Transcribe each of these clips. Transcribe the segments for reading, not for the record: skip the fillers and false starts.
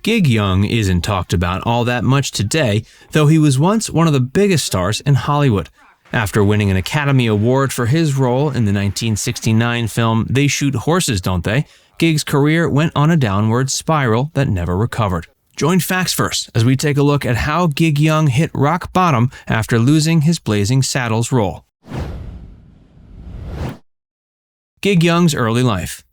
Gig Young isn't talked about all that much today, though he was once one of the biggest stars in Hollywood. After winning an Academy Award for his role in the 1969 film They Shoot Horses, Don't They?, Gig's career went on a downward spiral that never recovered. Join Facts First as we take a look at how Gig Young hit rock bottom after losing his Blazing Saddles role. Gig Young's early life.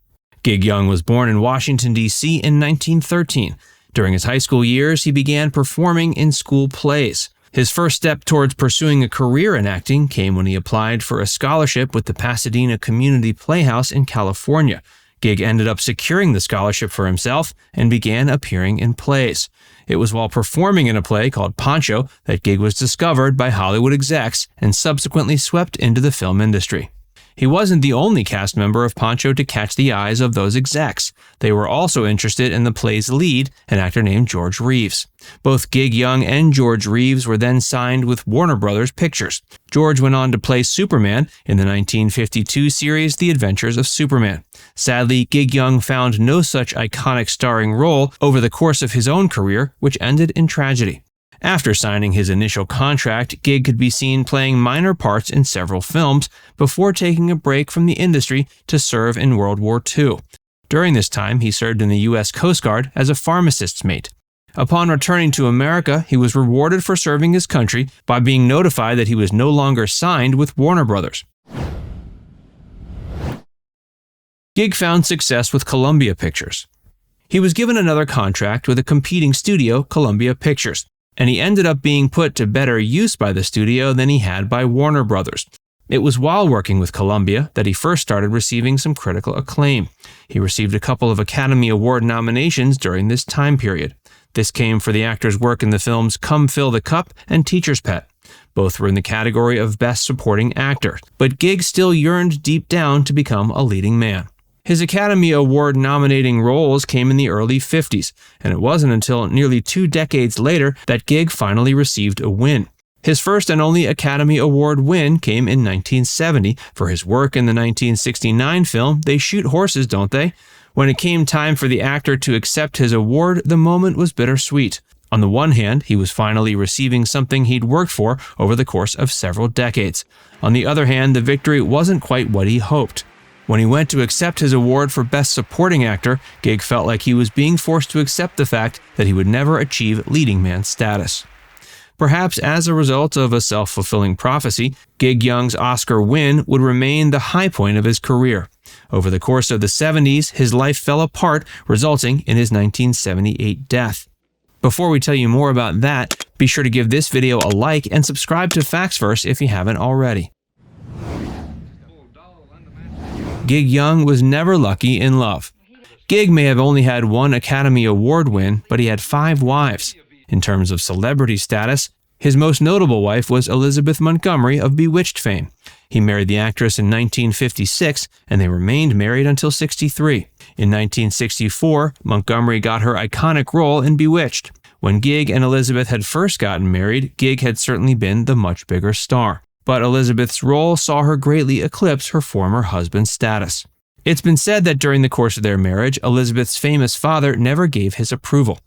Gig Young was born in Washington, D.C. in 1913. During his high school years, he began performing in school plays. His first step towards pursuing a career in acting came when he applied for a scholarship with the Pasadena Community Playhouse in California. Gig ended up securing the scholarship for himself and began appearing in plays. It was while performing in a play called Poncho that Gig was discovered by Hollywood execs and subsequently swept into the film industry. He wasn't the only cast member of Poncho to catch the eyes of those execs. They were also interested in the play's lead, an actor named George Reeves. Both Gig Young and George Reeves were then signed with Warner Brothers Pictures. George went on to play Superman in the 1952 series The Adventures of Superman. Sadly, Gig Young found no such iconic starring role over the course of his own career, which ended in tragedy. After signing his initial contract, Gig could be seen playing minor parts in several films before taking a break from the industry to serve in World War II. During this time, he served in the U.S. Coast Guard as a pharmacist's mate. Upon returning to America, he was rewarded for serving his country by being notified that he was no longer signed with Warner Brothers. Gig found success with Columbia Pictures. He was given another contract with a competing studio, Columbia Pictures, and he ended up being put to better use by the studio than he had by Warner Brothers. It was while working with Columbia that he first started receiving some critical acclaim. He received a couple of Academy Award nominations during this time period. This came for the actor's work in the films Come Fill the Cup and Teacher's Pet. Both were in the category of Best Supporting Actor, but Gig still yearned deep down to become a leading man. His Academy Award nominating roles came in the early 50s, and it wasn't until nearly 2 decades later that Gig finally received a win. His first and only Academy Award win came in 1970 for his work in the 1969 film They Shoot Horses, Don't They? When it came time for the actor to accept his award, the moment was bittersweet. On the one hand, he was finally receiving something he'd worked for over the course of several decades. On the other hand, the victory wasn't quite what he hoped. When he went to accept his award for Best Supporting Actor, Gig felt like he was being forced to accept the fact that he would never achieve leading man status. Perhaps as a result of a self-fulfilling prophecy, Gig Young's Oscar win would remain the high point of his career. Over the course of the 70s, his life fell apart, resulting in his 1978 death. Before we tell you more about that, be sure to give this video a like and subscribe to Facts First if you haven't already. Gig Young was never lucky in love. Gig may have only had 1 Academy Award win, but he had 5 wives. In terms of celebrity status, his most notable wife was Elizabeth Montgomery of Bewitched fame. He married the actress in 1956, and they remained married until 63. In 1964, Montgomery got her iconic role in Bewitched. When Gig and Elizabeth had first gotten married, Gig had certainly been the much bigger star. But Elizabeth's role saw her greatly eclipse her former husband's status. It's been said that during the course of their marriage, Elizabeth's famous father never gave his approval.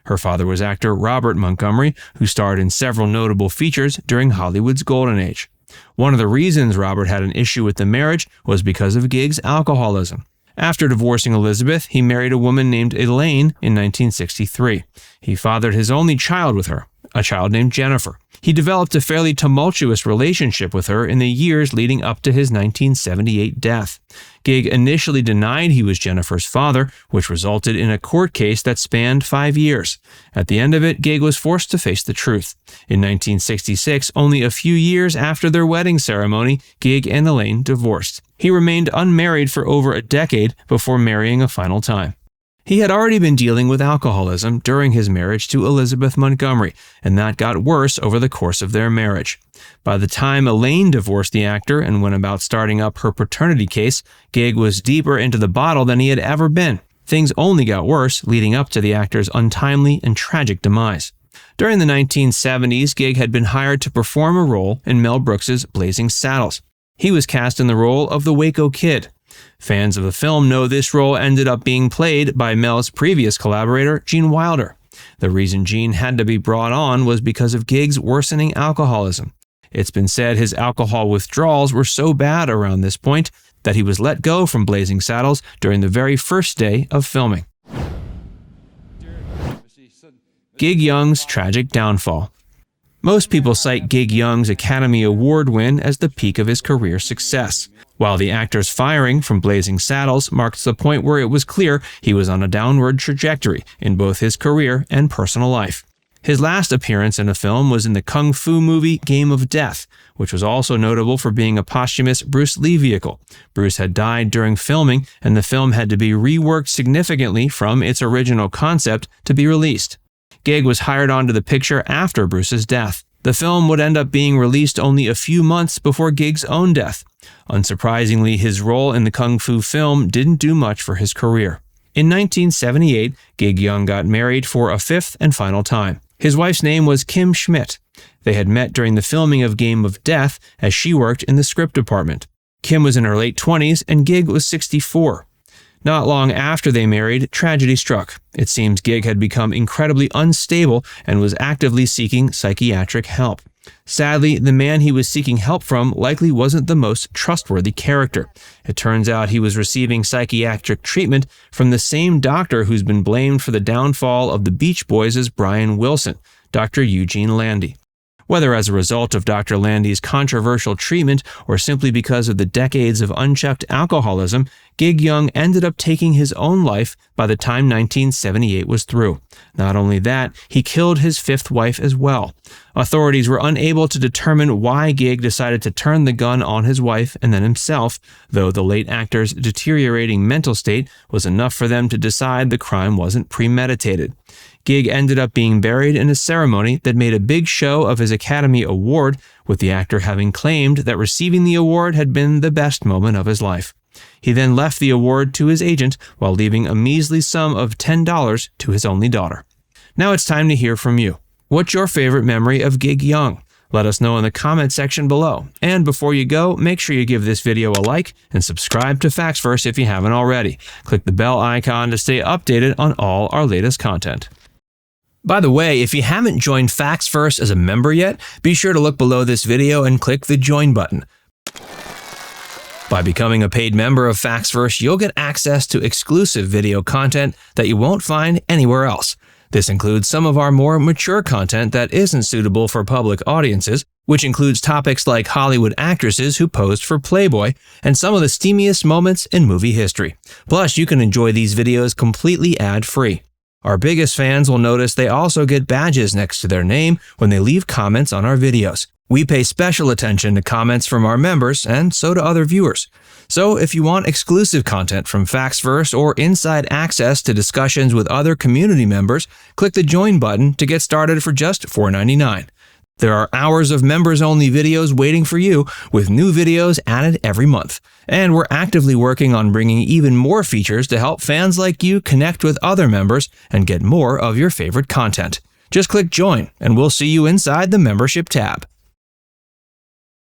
Her father was actor Robert Montgomery, who starred in several notable features during Hollywood's golden age. One of the reasons Robert had an issue with the marriage was because of Gig's alcoholism. After divorcing Elizabeth, he married a woman named Elaine in 1963. He fathered his only child with her, a child named Jennifer. He developed a fairly tumultuous relationship with her in the years leading up to his 1978 death. Gig initially denied he was Jennifer's father, which resulted in a court case that spanned 5 years. At the end of it, Gig was forced to face the truth. In 1966, only a few years after their wedding ceremony, Gig and Elaine divorced. He remained unmarried for over a decade before marrying a final time. He had already been dealing with alcoholism during his marriage to Elizabeth Montgomery, and that got worse over the course of their marriage. By the time Elaine divorced the actor and went about starting up her paternity case, Gig was deeper into the bottle than he had ever been. Things only got worse leading up to the actor's untimely and tragic demise. During the 1970s, Gig had been hired to perform a role in Mel Brooks's Blazing Saddles. He was cast in the role of the Waco Kid. Fans of the film know this role ended up being played by Mel's previous collaborator, Gene Wilder. The reason Gene had to be brought on was because of Gig's worsening alcoholism. It's been said his alcohol withdrawals were so bad around this point that he was let go from Blazing Saddles during the very first day of filming. Gig Young's tragic downfall. Most people cite Gig Young's Academy Award win as the peak of his career success, while the actor's firing from Blazing Saddles marked the point where it was clear he was on a downward trajectory in both his career and personal life. His last appearance in a film was in the kung fu movie Game of Death, which was also notable for being a posthumous Bruce Lee vehicle. Bruce had died during filming, and the film had to be reworked significantly from its original concept to be released. Gig was hired onto the picture after Bruce's death. The film would end up being released only a few months before Gig's own death. Unsurprisingly, his role in the kung fu film didn't do much for his career. In 1978, Gig Young got married for a fifth and final time. His wife's name was Kim Schmidt. They had met during the filming of Game of Death as she worked in the script department. Kim was in her late 20s and Gig was 64. Not long after they married, tragedy struck. It seems Gig had become incredibly unstable and was actively seeking psychiatric help. Sadly, the man he was seeking help from likely wasn't the most trustworthy character. It turns out he was receiving psychiatric treatment from the same doctor who's been blamed for the downfall of the Beach Boys' Brian Wilson, Dr. Eugene Landy. Whether as a result of Dr. Landy's controversial treatment or simply because of the decades of unchecked alcoholism, Gig Young ended up taking his own life by the time 1978 was through. Not only that, he killed his fifth wife as well. Authorities were unable to determine why Gig decided to turn the gun on his wife and then himself, though the late actor's deteriorating mental state was enough for them to decide the crime wasn't premeditated. Gig ended up being buried in a ceremony that made a big show of his Academy Award, with the actor having claimed that receiving the award had been the best moment of his life. He then left the award to his agent while leaving a measly sum of $10 to his only daughter. Now it's time to hear from you. What's your favorite memory of Gig Young? Let us know in the comment section below. And before you go, make sure you give this video a like and subscribe to FactsVerse if you haven't already. Click the bell icon to stay updated on all our latest content. By the way, if you haven't joined FactsVerse as a member yet, be sure to look below this video and click the join button. By becoming a paid member of FactsVerse, you'll get access to exclusive video content that you won't find anywhere else. This includes some of our more mature content that isn't suitable for public audiences, which includes topics like Hollywood actresses who posed for Playboy and some of the steamiest moments in movie history. Plus, you can enjoy these videos completely ad-free. Our biggest fans will notice they also get badges next to their name when they leave comments on our videos. We pay special attention to comments from our members, and so do other viewers. So if you want exclusive content from FactsVerse or inside access to discussions with other community members, click the join button to get started for just $4.99. There are hours of members-only videos waiting for you, with new videos added every month. And we're actively working on bringing even more features to help fans like you connect with other members and get more of your favorite content. Just click join, and we'll see you inside the membership tab.